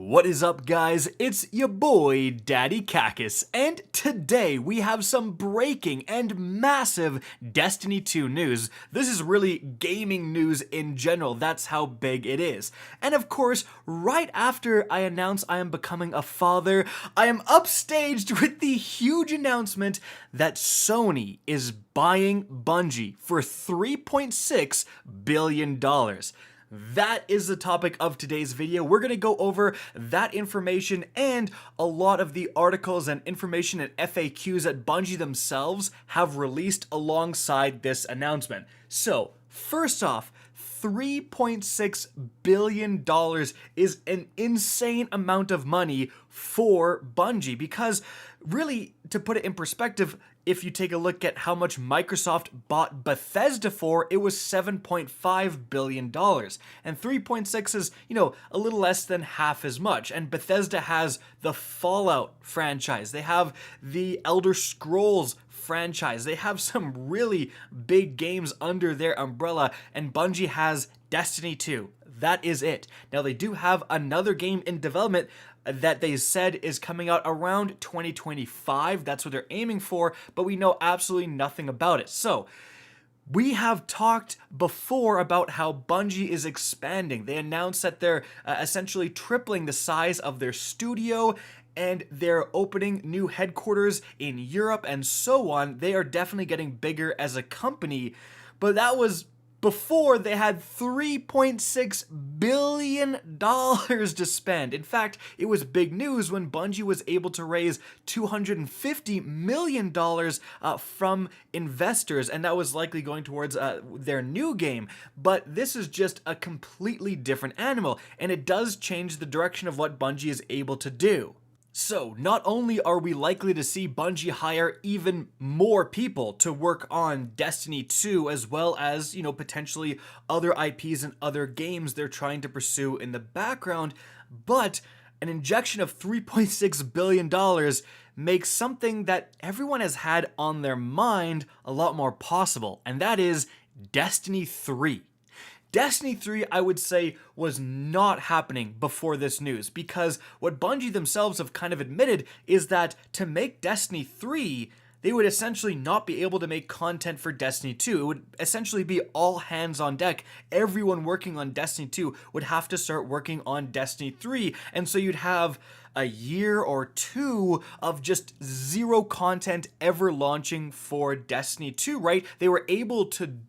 What is up, guys? It's your boy Daddy Cacus, and today we have some breaking and massive Destiny 2 news. This is really gaming news in general, that's how big it is. And of course, right after I announce I am becoming a father, I am upstaged with the huge announcement that Sony is buying Bungie for $3.6 billion. That is the topic of today's video. We're going to go over that information and a lot of the articles and information and FAQs that Bungie themselves have released alongside this announcement. So, first off, $3.6 billion is an insane amount of money for Bungie because really, to put it in perspective, if you take a look at how much Microsoft bought Bethesda for, it was $7.5 billion. And 3.6 is, a little less than half as much. And Bethesda has the Fallout franchise. They have the Elder Scrolls franchise. They have some really big games under their umbrella. And Bungie has Destiny 2. That is it. Now, they do have another game in development that they said is coming out around 2025. That's what they're aiming for, but we know absolutely nothing about it. So, we have talked before about how Bungie is expanding. They announced that they're essentially tripling the size of their studio and they're opening new headquarters in Europe and so on. They are definitely getting bigger as a company, but that was before they had $3.6 billion to spend. In fact, it was big news when Bungie was able to raise $250 million from investors, and that was likely going towards their new game. But this is just a completely different animal, and it does change the direction of what Bungie is able to do. So, not only are we likely to see Bungie hire even more people to work on Destiny 2, as well as, potentially other IPs and other games they're trying to pursue in the background, but an injection of $3.6 billion makes something that everyone has had on their mind a lot more possible, and that is Destiny 3. Destiny 3, I would say, was not happening before this news because what Bungie themselves have kind of admitted is that to make Destiny 3, they would essentially not be able to make content for Destiny 2. It would essentially be all hands on deck. Everyone working on Destiny 2 would have to start working on Destiny 3, and so you'd have a year or two of just zero content ever launching for Destiny 2, right? They were able to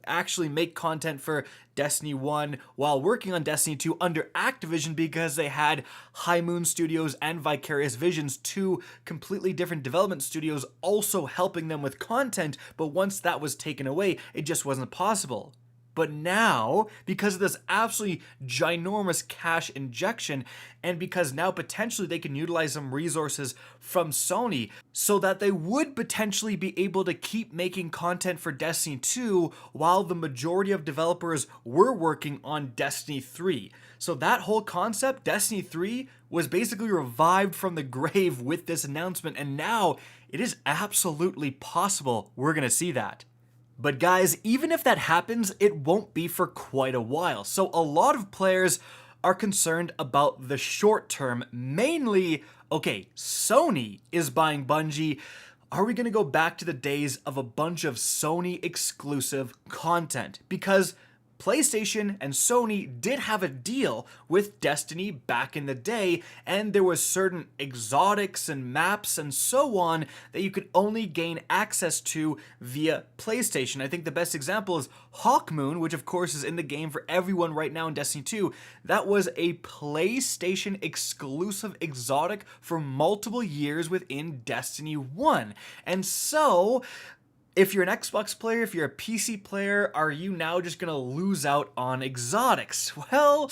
actually make content for Destiny 1 while working on Destiny 2 under Activision because they had High Moon Studios and Vicarious Visions, two completely different development studios also helping them with content, but once that was taken away, it just wasn't possible. But now, because of this absolutely ginormous cash injection, and because now potentially they can utilize some resources from Sony so that they would potentially be able to keep making content for Destiny 2 while the majority of developers were working on Destiny 3. So that whole concept, Destiny 3, was basically revived from the grave with this announcement, and now it is absolutely possible we're going to see that. But guys, even if that happens, it won't be for quite a while. So a lot of players are concerned about the short term, mainly, okay, Sony is buying Bungie. Are we going to go back to the days of a bunch of Sony exclusive content? Because PlayStation and Sony did have a deal with Destiny back in the day, and there was certain exotics and maps and so on that you could only gain access to via PlayStation. I think the best example is Hawkmoon, which of course is in the game for everyone right now in Destiny 2. That was a PlayStation exclusive exotic for multiple years within Destiny 1. And so, if you're an Xbox player, if you're a PC player, are you now just going to lose out on exotics? Well,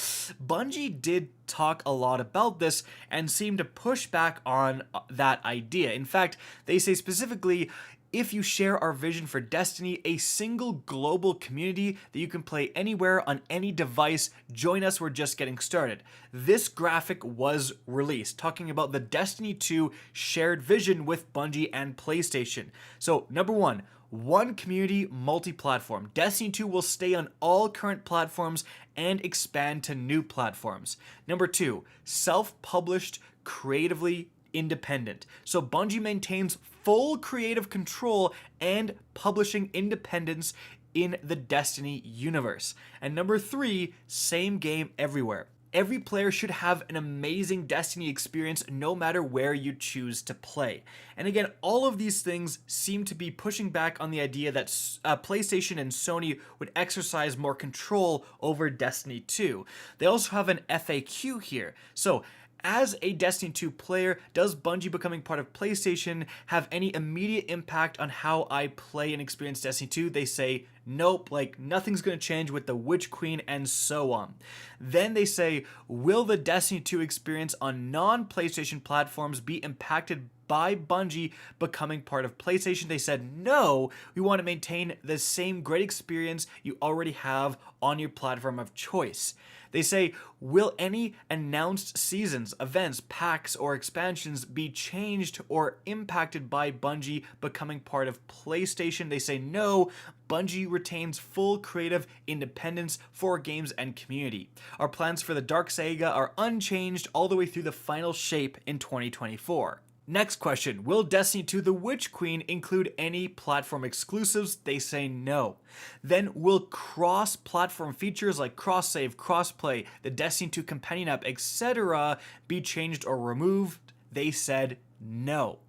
Bungie did talk a lot about this and seem to push back on that idea. In fact, they say specifically, if you share our vision for Destiny, a single global community that you can play anywhere on any device, join us, we're just getting started. This graphic was released, talking about the Destiny 2 shared vision with Bungie and PlayStation. So, number one, one community, multi-platform. Destiny 2 will stay on all current platforms and expand to new platforms. Number 2, self-published, creatively independent. So Bungie maintains full creative control and publishing independence in the Destiny universe. And number 3, same game everywhere. Every player should have an amazing Destiny experience no matter where you choose to play. And again, all of these things seem to be pushing back on the idea that PlayStation and Sony would exercise more control over Destiny 2. They also have an FAQ here. So, as a Destiny 2 player, does Bungie becoming part of PlayStation have any immediate impact on how I play and experience Destiny 2? They say, nope, like nothing's going to change with the Witch Queen and so on. Then they say, will the Destiny 2 experience on non-PlayStation platforms be impacted by Bungie becoming part of PlayStation? They said, no, we want to maintain the same great experience you already have on your platform of choice. They say, will any announced seasons, events, packs, or expansions be changed or impacted by Bungie becoming part of PlayStation? They say, no, Bungie retains full creative independence for games and community. Our plans for the Dark Saga are unchanged all the way through the final shape in 2024. Next question, will Destiny 2 The Witch Queen include any platform exclusives? They say no. Then will cross-platform features like cross-save, cross-play, the Destiny 2 companion app, etc. be changed or removed? They said no.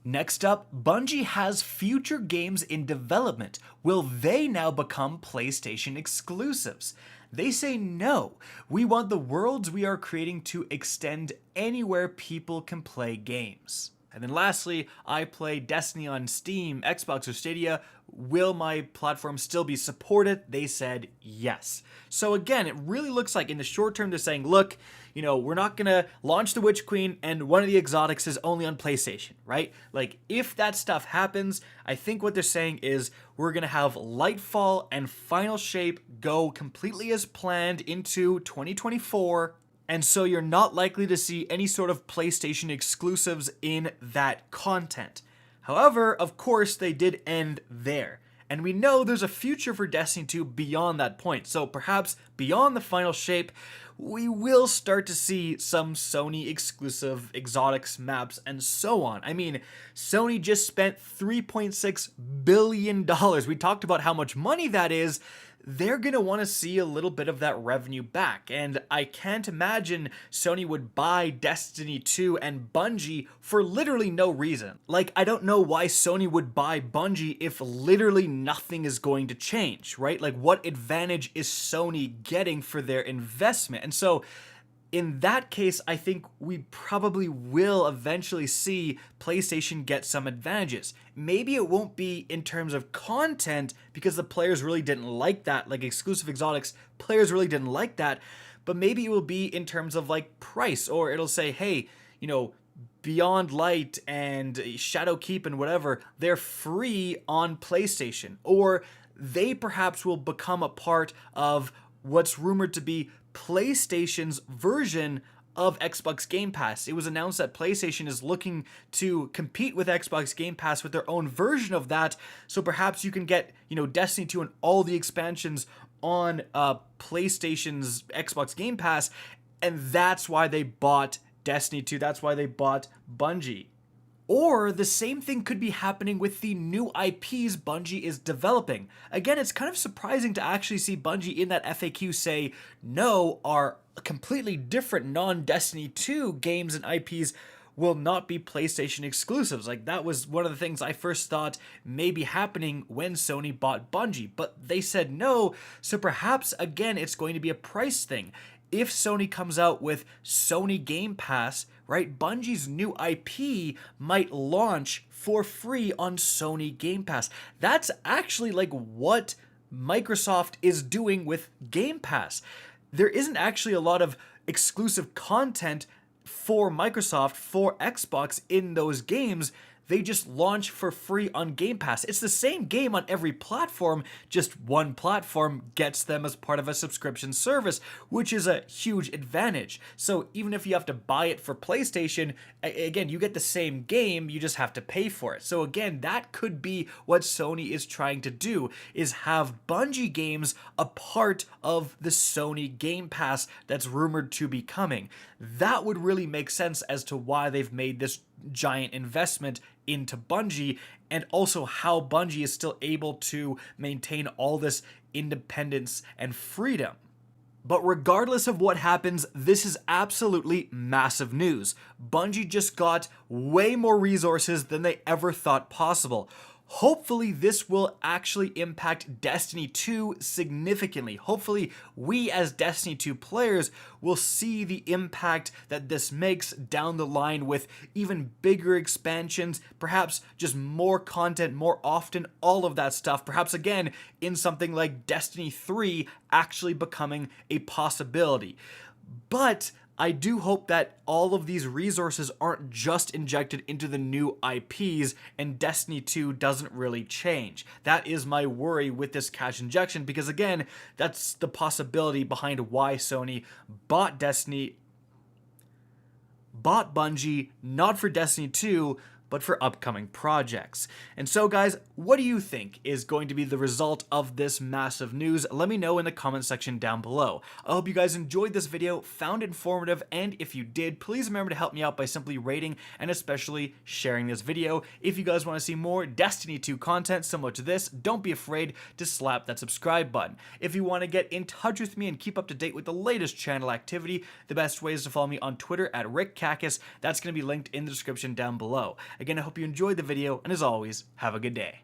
Next up, Bungie has future games in development. Will they now become PlayStation exclusives? They say no. We want the worlds we are creating to extend anywhere people can play games. And then lastly, I play Destiny on Steam, Xbox, or Stadia. Will my platform still be supported? They said yes. So again, it really looks like in the short term they're saying, look, we're not gonna launch the Witch Queen and one of the exotics is only on PlayStation, right? Like, if that stuff happens, I think what they're saying is we're gonna have Lightfall and Final Shape go completely as planned into 2024. And so you're not likely to see any sort of PlayStation exclusives in that content. However, of course, they did end there. And we know there's a future for Destiny 2 beyond that point. So perhaps beyond the final shape, we will start to see some Sony exclusive exotics, maps, and so on. I mean, Sony just spent $3.6 billion. We talked about how much money that is. They're going to want to see a little bit of that revenue back. And I can't imagine Sony would buy Destiny 2 and Bungie for literally no reason. Like, I don't know why Sony would buy Bungie if literally nothing is going to change, right? Like, what advantage is Sony getting for their investment? And so, in that case, I think we probably will eventually see PlayStation get some advantages. Maybe it won't be in terms of content because the players really didn't like that, like exclusive exotics, players really didn't like that, but maybe it will be in terms of like price, or it'll say, hey, Beyond Light and Shadowkeep and whatever, they're free on PlayStation, or they perhaps will become a part of what's rumored to be PlayStation's version of Xbox Game Pass. It was announced that PlayStation is looking to compete with Xbox Game Pass with their own version of that, so perhaps you can get, Destiny 2 and all the expansions on PlayStation's Xbox Game Pass, and that's why they bought Destiny 2, that's why they bought Bungie. Or the same thing could be happening with the new IPs Bungie is developing. Again, it's kind of surprising to actually see Bungie in that FAQ say, no, our completely different non-Destiny 2 games and IPs will not be PlayStation exclusives. Like, that was one of the things I first thought may be happening when Sony bought Bungie, but they said no, so perhaps, again, it's going to be a price thing. If Sony comes out with Sony Game Pass, right, Bungie's new IP might launch for free on Sony Game Pass. That's actually like what Microsoft is doing with Game Pass. There isn't actually a lot of exclusive content for Microsoft, for Xbox in those games. they just launch for free on Game Pass. It's the same game on every platform, just one platform gets them as part of a subscription service, which is a huge advantage. So even if you have to buy it for PlayStation, again, you get the same game, you just have to pay for it. So again, that could be what Sony is trying to do, is have Bungie games a part of the Sony Game Pass that's rumored to be coming. That would really make sense as to why they've made this giant investment into Bungie, and also how Bungie is still able to maintain all this independence and freedom. But regardless of what happens, this is absolutely massive news. Bungie just got way more resources than they ever thought possible. Hopefully this will actually impact Destiny 2 significantly. Hopefully we as Destiny 2 players will see the impact that this makes down the line with even bigger expansions, perhaps just more content more often, all of that stuff. Perhaps again in something like Destiny 3 actually becoming a possibility. But I do hope that all of these resources aren't just injected into the new IPs and Destiny 2 doesn't really change. That is my worry with this cash injection, because again, that's the possibility behind why Sony bought Bungie, not for Destiny 2, but for upcoming projects. And so guys, what do you think is going to be the result of this massive news? Let me know in the comment section down below. I hope you guys enjoyed this video, found it informative, and if you did, please remember to help me out by simply rating and especially sharing this video. If you guys want to see more Destiny 2 content similar to this, don't be afraid to slap that subscribe button. If you want to get in touch with me and keep up to date with the latest channel activity, the best way is to follow me on Twitter at RickCacus. That's going to be linked in the description down below. Again, I hope you enjoyed the video, and as always, have a good day.